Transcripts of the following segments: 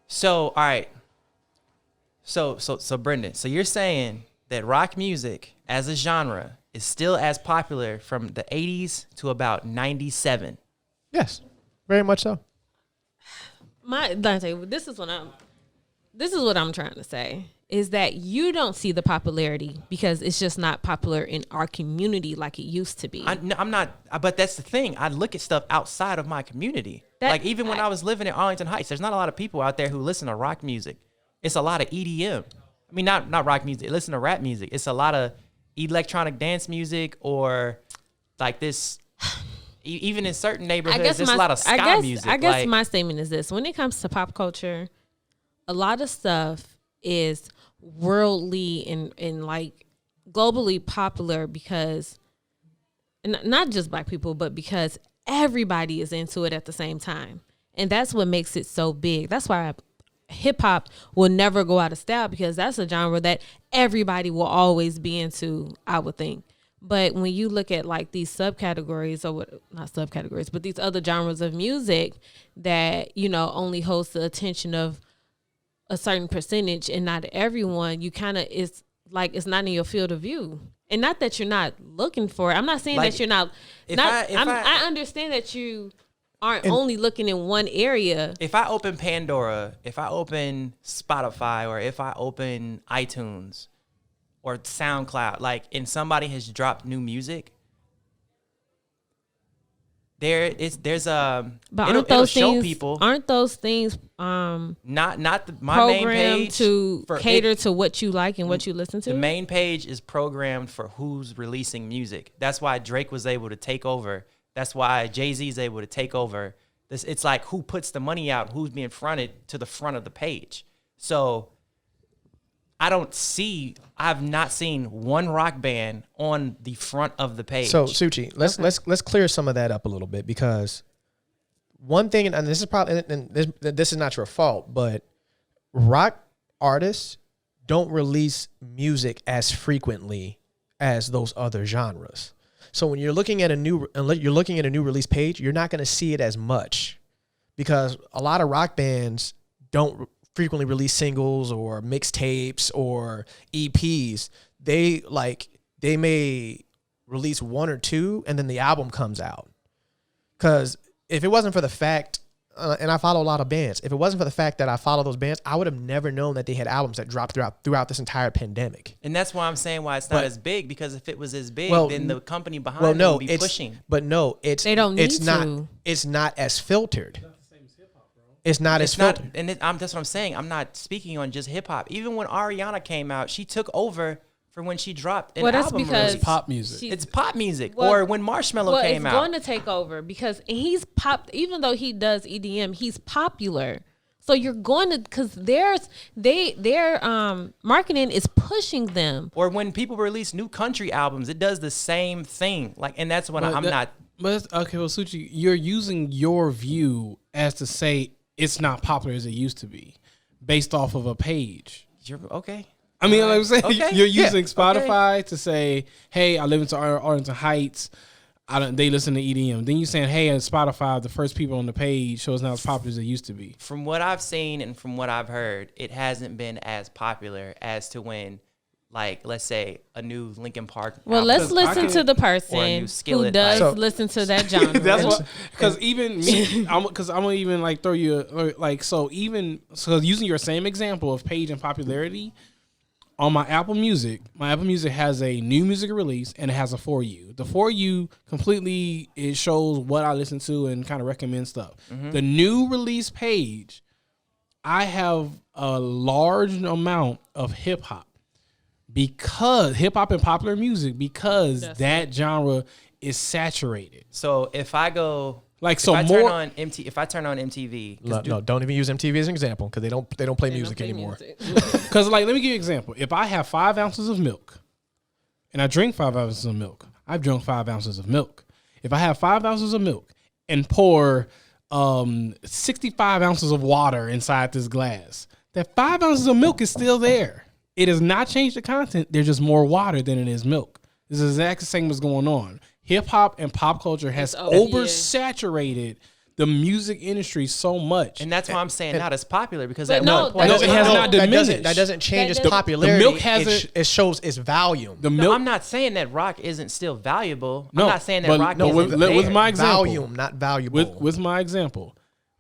So, all right. So Brendan, so you're saying that rock music as a genre is still as popular from the 80s to about 97? Yes, very much so. Dante, this is what I'm trying to say is that you don't see the popularity because it's just not popular in our community like it used to be. I'm not, but that's the thing. I look at stuff outside of my community. Like even when I was living in Arlington Heights, there's not a lot of people out there who listen to rock music. It's a lot of EDM. I mean, not rock music. Listen to rap music. It's a lot of electronic dance music or like this. Even in certain neighborhoods, there's a lot of ska music. I guess my statement is this: when it comes to pop culture, a lot of stuff is worldly and like globally popular because, and not just black people, but because everybody is into it at the same time, and that's what makes it so big. That's why hip hop will never go out of style because that's a genre that everybody will always be into, I would think. But when you look at like these subcategories or not subcategories, but these other genres of music that, you know, only holds the attention of a certain percentage and not everyone, you kind of, it's like, it's not in your field of view. And not that you're not looking for it. I'm not saying like, that you're not, I understand that you aren't only looking in one area. If I open Pandora, if I open Spotify, or if I open iTunes, or SoundCloud, like, and somebody has dropped new music, there's a but it'll show people. Aren't those things not my main page to cater to what you like and what you listen to? The main page is programmed for who's releasing music. That's why Drake was able to take over. That's why Jay-Z is able to take over. It's like who puts the money out, who's being fronted to the front of the page. So I've not seen one rock band on the front of the page. So Suchie, let's clear some of that up a little bit, because one thing, and this is probably, and this is not your fault, but rock artists don't release music as frequently as those other genres. So when you're looking at a new release page, you're not going to see it as much because a lot of rock bands don't frequently release singles or mixtapes or EPs. They may release one or two and then the album comes out. Because if it wasn't for the fact, and I follow a lot of bands, if it wasn't for the fact that I follow those bands, I would have never known that they had albums that dropped throughout this entire pandemic. And that's why I'm saying why it's not as big, because if it was as big, then the company behind it would be pushing. But no, they don't need to. It's not as filtered. It's not as filtered. And that's what I'm saying. I'm not speaking on just hip hop. Even when Ariana came out, she took over for when she dropped an album. Because it's pop music. It's pop music. Or when Marshmello came out. It's going to take over because he's pop. Even though he does EDM, he's popular. So you're going to, because their marketing is pushing them. Or when people release new country albums, it does the same thing. Like, and that's when I'm not. But okay, well, Suchie, you're using your view as to say it's not popular as it used to be, based off of a page. You're okay. I mean, like I'm saying, okay. You're using Spotify to say, "Hey, I live in Arlington Heights. They listen to EDM." Then you're saying, "Hey, on Spotify, the first people on the page show is not as popular as it used to be." From what I've seen and from what I've heard, it hasn't been as popular as to when, like, let's say a new Linkin Park. Well, let's listen to the person who does listen to that genre. That's what, because even me, because I'm gonna even like throw you so using your same example of page and popularity. On my Apple Music has a new music release and it has a For You. The For You completely, it shows what I listen to and kind of recommend stuff. Mm-hmm. The new release page, I have a large amount of hip hop because hip hop and popular music, because that genre is saturated. So if I go. If I turn on MTV, no, don't even use MTV as an example because they don't play music anymore. Because let me give you an example. If I have 5 ounces of milk, and I drink 5 ounces of milk, I've drunk 5 ounces of milk. If I have 5 ounces of milk and pour 65 ounces of water inside this glass, that 5 ounces of milk is still there. It has not changed the content. There's just more water than it is milk. This is exactly the same what's going on. Hip hop and pop culture has oversaturated the music industry so much. And that's why I'm saying not as popular because But at no, one point it has not diminished. That doesn't change its The popularity. milk hasn't- It shows its volume. The No, milk. I'm not saying that rock isn't still valuable. No, I'm not saying that but rock no, isn't with there. my example, Volume, not valuable. with my example,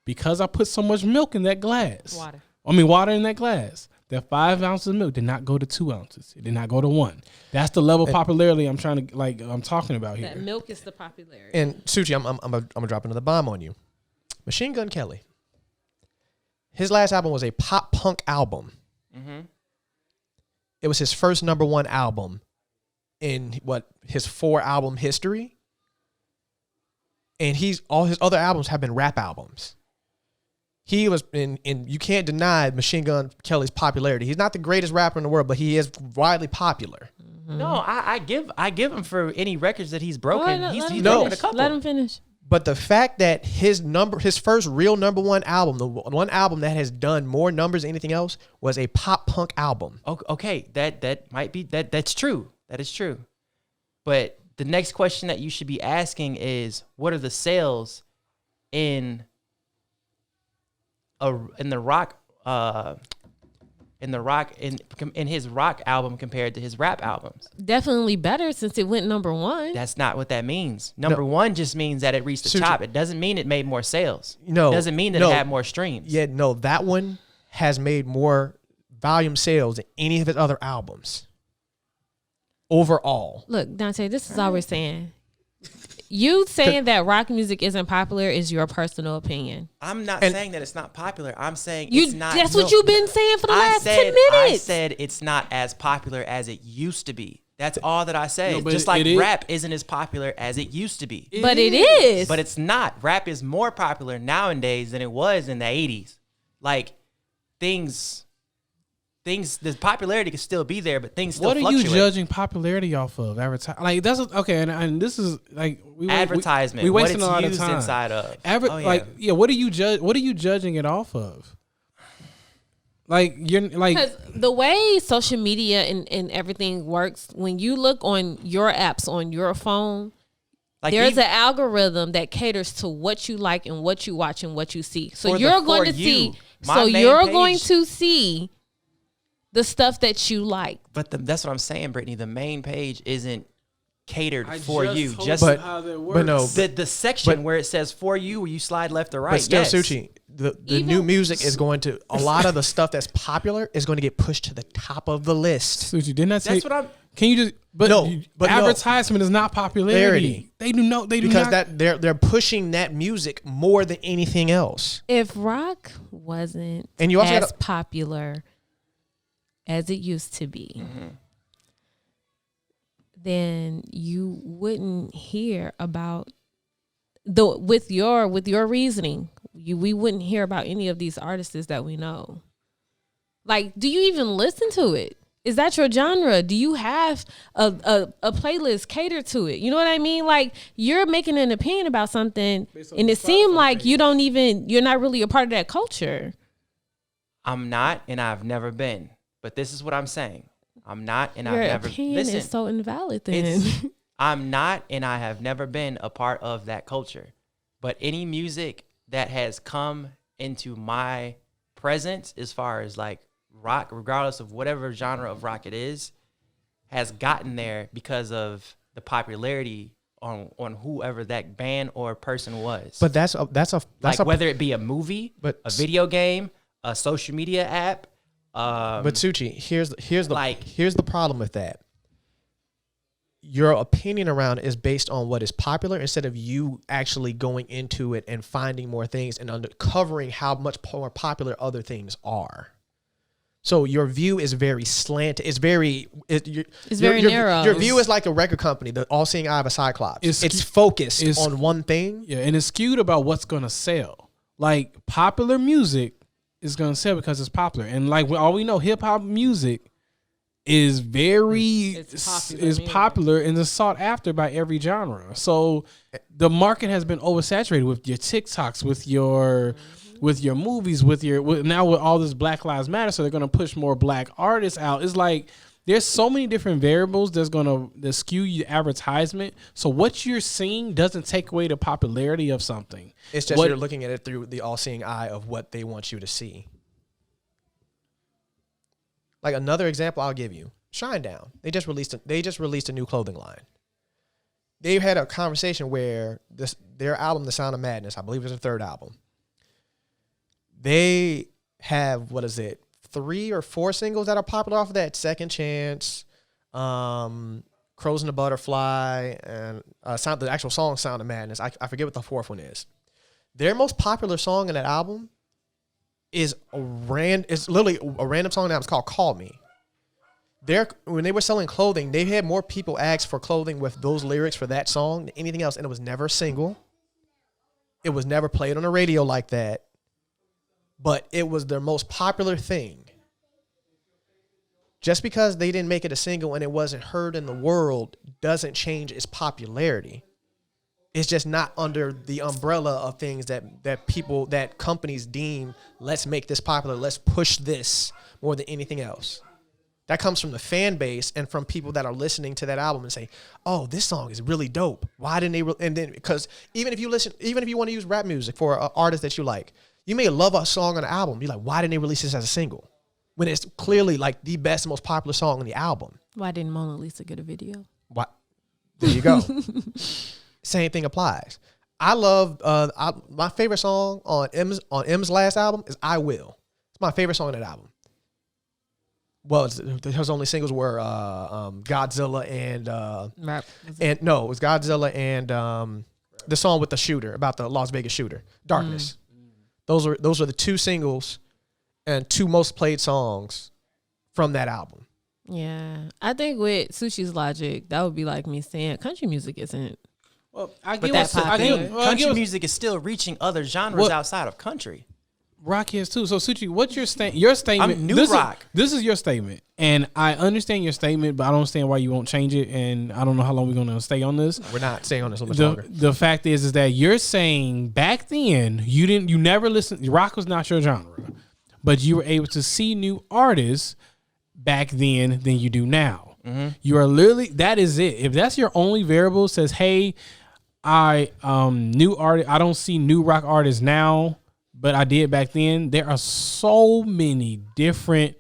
because I put so much milk in that glass. Water. Water in that glass. That 5 ounces of milk did not go to 2 ounces. It did not go to 1. That's the level of popularity I'm talking about here. That milk is the popularity. And Suchie, I'm gonna drop another bomb on you. Machine Gun Kelly. His last album was a pop punk album. Mm-hmm. It was his first #1 album in his 4-album history. And all his other albums have been rap albums. He was in you can't deny Machine Gun Kelly's popularity. He's not the greatest rapper in the world, but he is widely popular. No, I give him for any records that he's broken. He's No. broken a couple. Let him finish. But the fact that his first real #1 album, the one album that has done more numbers than anything else, was a pop punk album. Okay, that might be that's true. That is true. But the next question that you should be asking is, what are the sales in his rock album compared to his rap albums? Definitely better since it went #1. That's not what that means. Number one just means that it reached the Suchie. top. It doesn't mean it made more sales. No. It doesn't mean that it had more streams. Yeah, no, that one has made more volume sales than any of his other albums. Overall. Look, Dante, this is all we're saying. You saying that rock music isn't popular is your personal opinion. I'm not saying that it's not popular. I'm saying it's not. That's what you've been saying for the last 10 minutes. I said it's not as popular as it used to be. That's all that I say. No, but Just like it is. rap isn't as popular as it used to be. But it is. But it's not. Rap is more popular nowadays than it was in the 80s. Like, the popularity can still be there, but things still What are fluctuate. you judging popularity off of? Like that's okay, and this is like Advertisement. We what wasting it's a lot of used time. inside of. What do you judge? What are you judging it off of? Like you're like Because the way social media and everything works, when you look on your apps on your phone, Like there's even- an algorithm that caters to what you like and what you watch and what you see. So For the you're going For to You, see. my So main you're page- going to see the stuff that you like. But that's what I'm saying, Brittany. The main page isn't catered I for just you. told Just you how that works. no, the section where it says for you, where you slide left or right. But still, yes. Suchie, the Even- new music is going to, a lot of the stuff that's popular is going to get pushed to the top of the list. Suchie, didn't I say? That's what I'm. Can you just? But No, you- but no. advertisement is not popularity. They do no. They do Because not. they're pushing that music more than anything else. If rock wasn't And you also as gotta- popular as it used to be, then you wouldn't hear about with your reasoning. We wouldn't hear about any of these artists that we know. Like, do you even listen to it? Is that your genre? Do you have a playlist catered to it? You know what I mean? Like, you're making an opinion about something, and it seemed like you're not really a part of that culture. I'm not, and I've never been. But this is what I'm saying. I'm not, and Your I've never. opinion Listen, is so invalid then. it's, I'm not, and I have never been a part of that culture. But any music that has come into my presence, as far as like rock, regardless of whatever genre of rock it is, has gotten there because of the popularity on whoever that band or person was. But that's whether it be a movie, a video game, a social media app. But Suchie, here's the problem with that. Your opinion around it is based on what is popular instead of you actually going into it and finding more things and uncovering how much more popular other things are. So your view is very slanted. It's very narrow. Your view is like a record company, the all-seeing eye of a cyclops. It's focused on one thing. Yeah, and it's skewed about what's gonna sell. Like popular music is gonna sell because it's popular, and like all we know, hip hop music is very popular and is sought after by every genre. So the market has been oversaturated with your TikToks, with your movies, now with all this Black Lives Matter. So they're gonna push more black artists out. It's like there's so many different variables that's gonna skew your advertisement. So what you're seeing doesn't take away the popularity of something. It's just you're looking at it through the all-seeing eye of what they want you to see. Like another example I'll give you, Shinedown. They just released a new clothing line. They had a conversation where their album, The Sound of Madness, I believe it's their third album. They have 3 or 4 singles that are popular off of that. Second Chance, Crows and the Butterfly, and the actual song Sound of Madness. I forget what the fourth one is. Their most popular song in that album is it's literally a random song that was called Call Me. When they were selling clothing, they had more people ask for clothing with those lyrics for that song than anything else, and it was never a single. It was never played on the radio like that, but it was their most popular thing. Just because they didn't make it a single and it wasn't heard in the world doesn't change its popularity. It's just not under the umbrella of things that companies deem, let's make this popular, let's push this more than anything else. That comes from the fan base and from people that are listening to that album and say, "Oh, this song is really dope. Why didn't they?" And then because even if you want to use rap music for an artist that you like, you may love a song on an album. You're like, "Why didn't they release this as a single?" When it's clearly like the best, most popular song on the album. Why didn't Mona Lisa get a video? What? There you go. Same thing applies. I love my favorite song on M's last album is "I Will." It's my favorite song on that album. Well, his only singles were Godzilla and it was Godzilla and the song with the shooter about the Las Vegas shooter, Darkness. Those are the 2 singles and 2 most played songs from that album. Yeah, I think with Suchie's logic, that would be like me saying country music isn't. Well, country music is still reaching other genres outside of country. Rock is too. So Suchie, what's your statement? I'm new rock. This is your statement, and I understand your statement, but I don't understand why you won't change it. And I don't know how long we're going to stay on this. We're not staying on this a little longer. The fact is that you're saying back then you never listened. Rock was not your genre, but you were able to see new artists back then than you do now. Mm-hmm. You are literally, that is it. If that's your only variable, says, hey, new artist. I don't see new rock artists now, but I did back then. There are so many different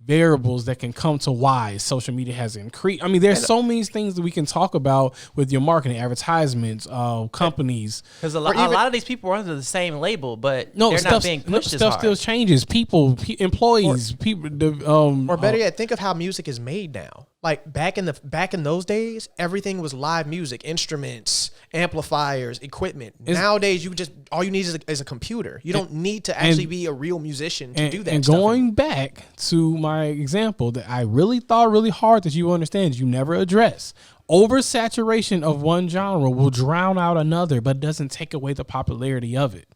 variables that can come to why social media has increased. I mean, there's so many things that we can talk about with your marketing, advertisements, companies. Because a lot of these people are under the same label, but they're not being pushed as hard. Stuff still changes. People, employees, or better yet, think of how music is made now. Like back in those days, everything was live music, instruments, amplifiers, equipment. Nowadays, all you need is a computer. You don't need to actually be a real musician to do that. And going back to my example that I really thought really hard that you understand, you never address. Oversaturation of one genre will drown out another, but it doesn't take away the popularity of it.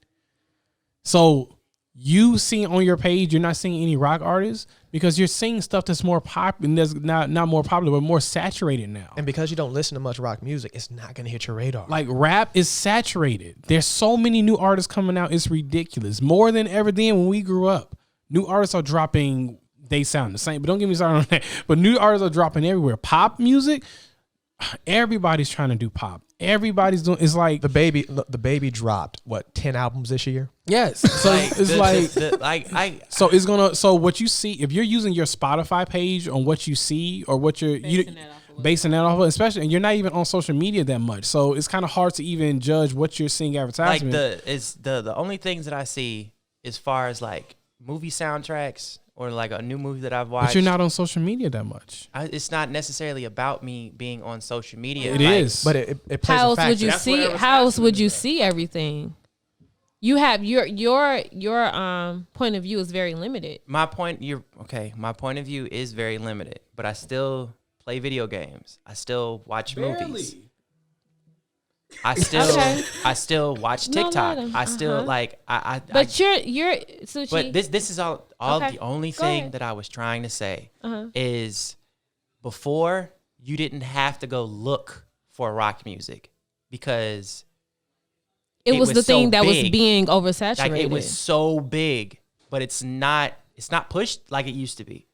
So you see on your page, you're not seeing any rock artists because you're seeing stuff that's more popular, that's not more popular, but more saturated now. And because you don't listen to much rock music, it's not going to hit your radar. Like rap is saturated. There's so many new artists coming out. It's ridiculous. More than ever then when we grew up. New artists are dropping. They sound the same, but don't get me started on that. But new artists are dropping everywhere. Pop music, everybody's trying to do pop. Everybody's doing. It's like the baby dropped 10 albums this year. Yes, so it's so it's gonna. So what you see, if you're using your Spotify page on what you see or what you're basing that off of, especially, and you're not even on social media that much, so it's kind of hard to even judge what you're seeing advertisement. The only things that I see as far as like movie soundtracks or like a new movie that I've watched. But you're not on social media that much. It's not necessarily about me being on social media. It is, but it plays how a factor. Else would you see? How else would you see everything? You have your point of view is very limited. My point of view is very limited, but I still play video games. I still watch movies. I still watch TikTok. I still But you're Suchie. But this is all the only thing that I was trying to say is before you didn't have to go look for rock music because it was the thing that was being oversaturated. Like it was so big, but it's not pushed like it used to be.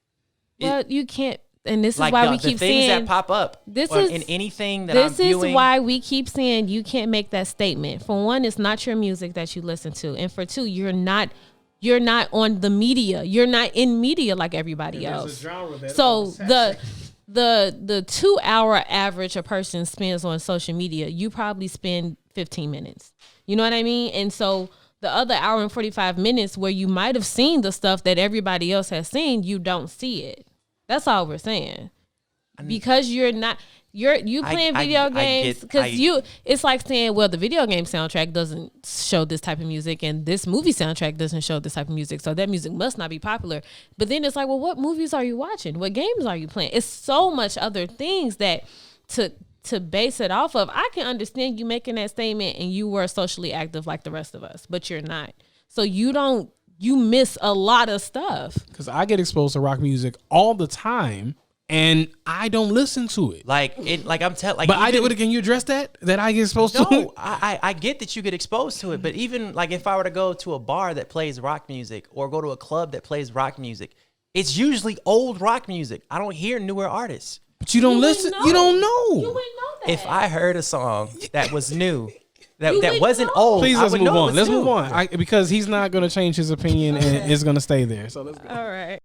Well, you can't. and this is like why we the keep things saying that pop up. this or is in anything that I'm this is viewing. why we keep saying you can't make that statement. For one, it's not your music that you listen to, and for two, you're not on the media. You're not in media like everybody else. So the 2 hour average a person spends on social media, you probably spend 15 minutes. You know what I mean? And so the other hour and 45 minutes where you might have seen the stuff that everybody else has seen, you don't see it. That's all we're saying. Because you're not you playing video games because it's like saying, well, the video game soundtrack doesn't show this type of music and this movie soundtrack doesn't show this type of music, so that music must not be popular. But then it's like, well, what movies are you watching? What games are you playing? It's so much other things that to base it off of. I can understand you making that statement and you were socially active like the rest of us, but you're not. So you miss a lot of stuff. Because I get exposed to rock music all the time. And I don't listen to it. Can you address that? That I get exposed to it? No, I get that you get exposed to it, but even like if I were to go to a bar that plays rock music or go to a club that plays rock music, it's usually old rock music. I don't hear newer artists. But you don't listen. You don't know. You wouldn't know that. If I heard a song that was new, that wasn't old, please let's move on. Let's move on. Because because he's not going to change his opinion and it's going to stay there. So let's go. All right.